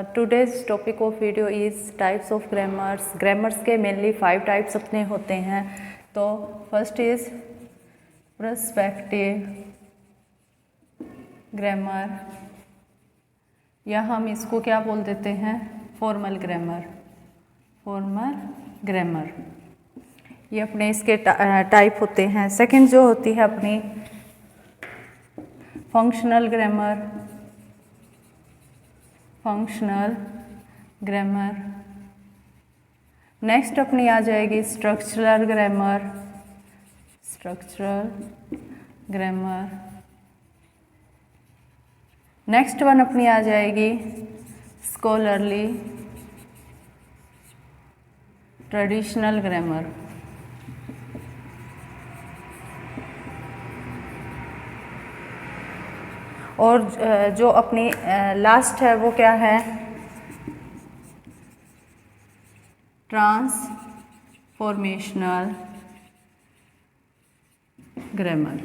Today's topic of video is types of grammars. Grammars के mainly 5 types अपने होते हैं. तो first is perspective grammar, या हम इसको क्या बोल देते हैं, formal grammar. formal grammar ये अपने इसके टाइप होते हैं. सेकंड जो होती है अपनी functional grammar. Functional grammar. Next अपनी आ जाएगी structural grammar. Structural grammar. Next one अपनी आ जाएगी स्कॉलरली ट्रेडिशनल ग्रामर. और जो अपनी लास्ट है वो क्या है, ट्रांसफॉर्मेशनल ग्रामर.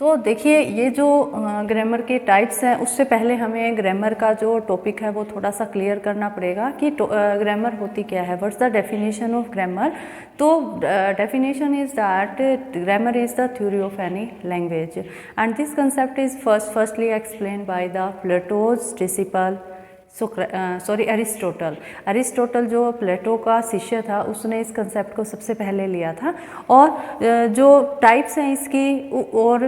तो देखिए ये जो ग्रामर के टाइप्स हैं उससे पहले हमें ग्रामर का जो टॉपिक है वो थोड़ा सा क्लियर करना पड़ेगा कि ग्रामर होती क्या है. What's the definition of grammar. तो definition is that grammar is the theory of any language and this concept is firstly explain by the Plato's disciple Aristotle. Aristotle जो प्लेटो का शिष्य था उसने इस कंसेप्ट को सबसे पहले लिया था. और जो टाइप्स हैं इसकी, और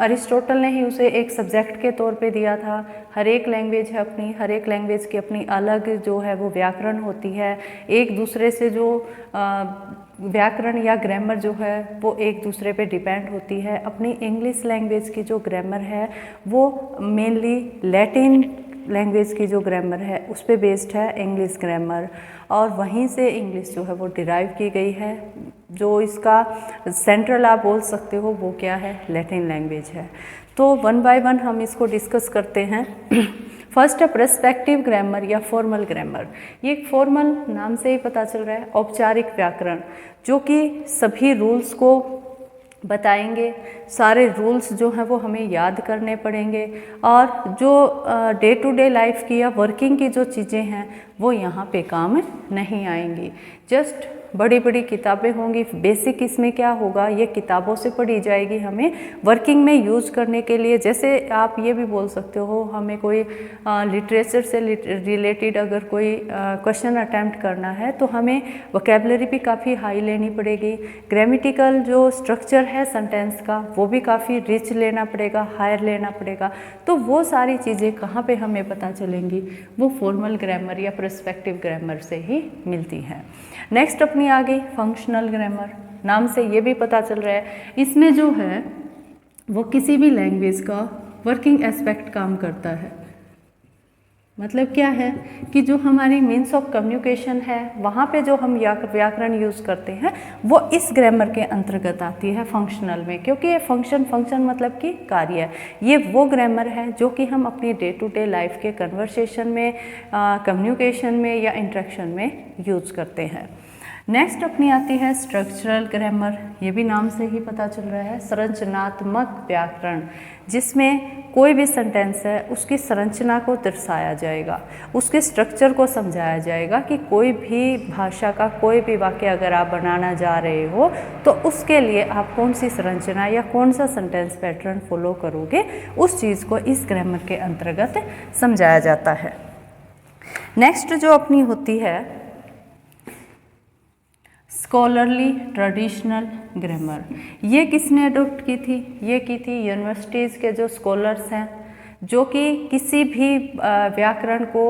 एरिस्टोटल ने ही उसे एक सब्जेक्ट के तौर पे दिया था. हर एक लैंग्वेज है अपनी, हर एक लैंग्वेज की अपनी अलग जो है वो व्याकरण होती है. एक दूसरे से जो व्याकरण या ग्रामर जो है वो एक दूसरे पे डिपेंड होती है. अपनी इंग्लिश लैंग्वेज की जो ग्रामर है वो मेनली लैटिन लैंग्वेज की जो ग्रामर है उस पे बेस्ड है इंग्लिश ग्रामर, और वहीं से इंग्लिश जो है वो डिराइव की गई है. जो इसका सेंट्रल आप बोल सकते हो वो क्या है, लैटिन लैंग्वेज है. तो वन बाय वन हम इसको डिस्कस करते हैं. फर्स्ट है पर्सपेक्टिव ग्रामर या फॉर्मल ग्रामर. ये फॉर्मल नाम से ही पता चल रहा है, औपचारिक व्याकरण, जो कि सभी रूल्स को बताएंगे. सारे रूल्स जो हैं वो हमें याद करने पड़ेंगे, और जो डे टू डे लाइफ की या वर्किंग की जो चीज़ें हैं वो यहाँ पे काम नहीं आएंगी. जस्ट बड़ी बड़ी किताबें होंगी. बेसिक इसमें क्या होगा, ये किताबों से पढ़ी जाएगी हमें वर्किंग में यूज़ करने के लिए. जैसे आप ये भी बोल सकते हो, हमें कोई लिटरेचर से रिलेटेड अगर कोई क्वेश्चन अटैम्प्ट करना है तो हमें वोकैबुलरी भी काफ़ी हाई लेनी पड़ेगी. ग्रामेटिकल जो स्ट्रक्चर है सेंटेंस का वो भी काफ़ी रिच लेना पड़ेगा, हायर लेना पड़ेगा. तो वो सारी चीज़ें कहाँ पे हमें पता चलेंगी, वो फॉर्मल ग्रामर या पर्सपेक्टिव ग्रामर से ही मिलती हैं. नेक्स्ट अपनी आ गई फंक्शनल ग्रामर. नाम से ये भी पता चल रहा है इसमें जो है वो किसी भी लैंग्वेज का वर्किंग एस्पेक्ट काम करता है. मतलब क्या है कि जो हमारी मीन्स ऑफ कम्युनिकेशन है वहाँ पे जो हम व्याकरण यूज़ करते हैं वो इस ग्रामर के अंतर्गत आती है फंक्शनल में, क्योंकि ये फंक्शन मतलब कि कार्य. ये वो ग्रामर है जो कि हम अपनी डे टू डे लाइफ के कन्वर्सेशन में, कम्युनिकेशन में या इंटरेक्शन में यूज़ करते हैं. नेक्स्ट अपनी आती है स्ट्रक्चरल ग्रामर. ये भी नाम से ही पता चल रहा है, संरचनात्मक व्याकरण, जिसमें कोई भी सेंटेंस है उसकी संरचना को दर्शाया जाएगा, उसके स्ट्रक्चर को समझाया जाएगा कि कोई भी भाषा का कोई भी वाक्य अगर आप बनाना जा रहे हो तो उसके लिए आप कौन सी संरचना या कौन सा सेंटेंस पैटर्न फॉलो करोगे, उस चीज़ को इस ग्रामर के अंतर्गत समझाया जाता है. नेक्स्ट जो अपनी होती है स्कॉलरली ट्रेडिशनल ग्रामर. ये किसने अडॉप्ट की थी, ये की थी यूनिवर्सिटीज़ के जो स्कॉलर्स हैं, जो कि किसी भी व्याकरण को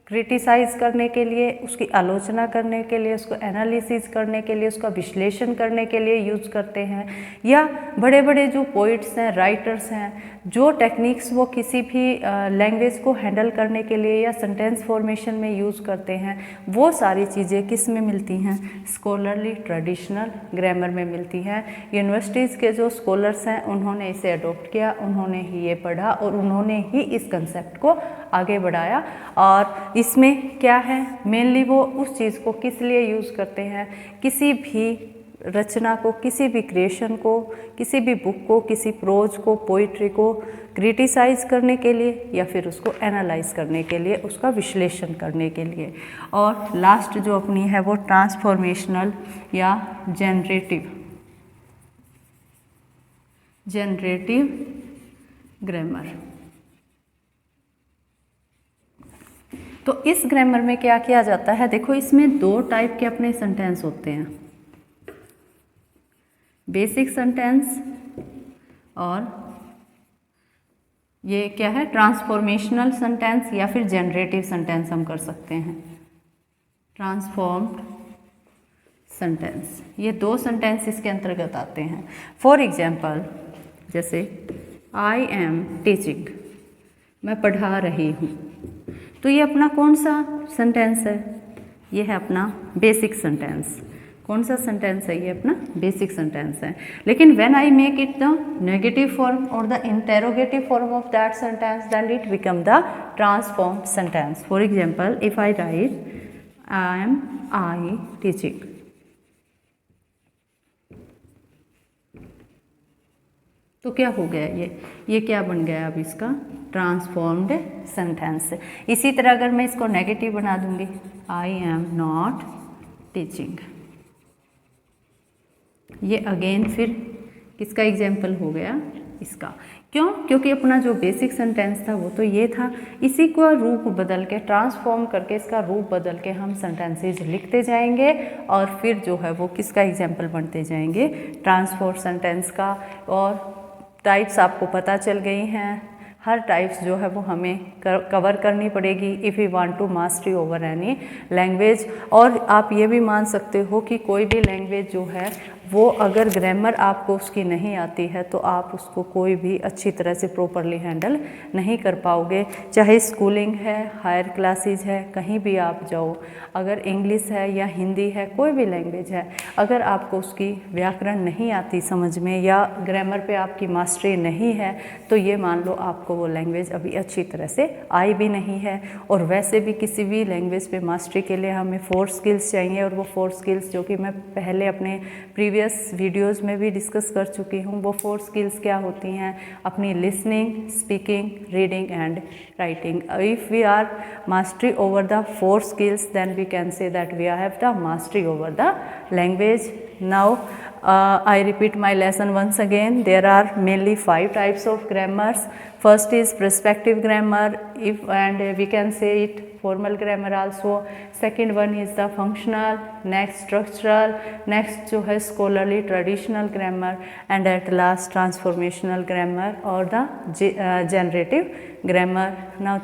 क्रिटिसाइज़ करने के लिए, उसकी आलोचना करने के लिए, उसको एनालिसिस करने के लिए, उसका विश्लेषण करने के लिए यूज़ करते हैं. या बड़े बड़े जो पोइट्स हैं, राइटर्स हैं, जो टेक्निक्स वो किसी भी लैंग्वेज को हैंडल करने के लिए या सेंटेंस फॉर्मेशन में यूज़ करते हैं, वो सारी चीज़ें किस में मिलती हैं, स्कॉलरली ट्रेडिशनल ग्रामर में मिलती हैं. यूनिवर्सिटीज़ के जो स्कॉलर्स हैं उन्होंने इसे अडॉप्ट किया, उन्होंने ही ये पढ़ा और उन्होंने ही इस कंसेप्ट को आगे बढ़ाया. और इसमें क्या है, मेनली वो उस चीज़ को किस लिए यूज़ करते हैं, किसी भी रचना को, किसी भी क्रिएशन को, किसी भी बुक को, किसी प्रोज को, पोइट्री को क्रिटिसाइज करने के लिए या फिर उसको एनालाइज करने के लिए, उसका विश्लेषण करने के लिए। और लास्ट जो अपनी है वो ट्रांसफॉर्मेशनल या जनरेटिव ग्रामर। तो इस ग्रामर में क्या किया जाता है, देखो इसमें दो टाइप के अपने सेंटेंस होते हैं, बेसिक सेंटेंस और ये क्या है, ट्रांसफॉर्मेशनल सेंटेंस या फिर जनरेटिव सेंटेंस हम कर सकते हैं, ट्रांसफॉर्म्ड सेंटेंस। ये दो सेंटेंस इसके अंतर्गत आते हैं। फॉर एग्जाम्पल जैसे आई एम टीचिंग, मैं पढ़ा रही हूँ, तो ये अपना कौन सा सेंटेंस है, ये है अपना बेसिक सेंटेंस। कौन सा सेंटेंस है, ये अपना बेसिक सेंटेंस है। लेकिन when I make it the negative form or the interrogative form of that sentence, then it become the transformed sentence. For example if I write I teaching, तो क्या हो गया, ये क्या बन गया अब इसका ट्रांसफॉर्म्ड सेंटेंस। इसी तरह अगर मैं इसको नेगेटिव बना दूंगी, आई एम नॉट टीचिंग, ये अगेन फिर किसका एग्जाम्पल हो गया, इसका। क्यों? क्योंकि अपना जो बेसिक सेंटेंस था वो तो ये था, इसी को रूप बदल के, ट्रांसफॉर्म करके, इसका रूप बदल के हम सेंटेंसेज लिखते जाएंगे और फिर जो है वो किसका एग्जाम्पल बनते जाएंगे, ट्रांसफॉर्म सेंटेंस का। और टाइप्स आपको पता चल गई हैं, हर टाइप्स जो है वो हमें कवर करनी पड़ेगी if you want to mastery over any language. और आप ये भी मान सकते हो कि कोई भी लैंग्वेज जो है वो अगर ग्रामर आपको उसकी नहीं आती है तो आप उसको कोई भी अच्छी तरह से प्रॉपरली हैंडल नहीं कर पाओगे। चाहे स्कूलिंग है, हायर क्लासेस है, कहीं भी आप जाओ, अगर इंग्लिश है या हिंदी है, कोई भी लैंग्वेज है, अगर आपको उसकी व्याकरण नहीं आती समझ में या ग्रामर पे आपकी मास्टरी नहीं है तो ये मान लो आपको वो लैंग्वेज अभी अच्छी तरह से आई भी नहीं है। और वैसे भी किसी भी लैंग्वेज पे मास्टरी के लिए हमें 4 स्किल्स चाहिए, और वो 4 स्किल्स जो कि मैं पहले अपने प्रीवियस वीडियोस में भी डिस्कस कर चुकी हूँ। वो 4 स्किल्स क्या होती हैं, अपनी listening, speaking, reading and writing. If we are mastery over the 4 skills, then we can say that we have the mastery over the language. Now I repeat my lesson once again. There are mainly 5 types of grammars. First is prescriptive grammar, and we can say it formal grammar also. Second one is the functional, next structural, next जो है scholarly traditional grammar, and at last transformational grammar or the generative grammar. Now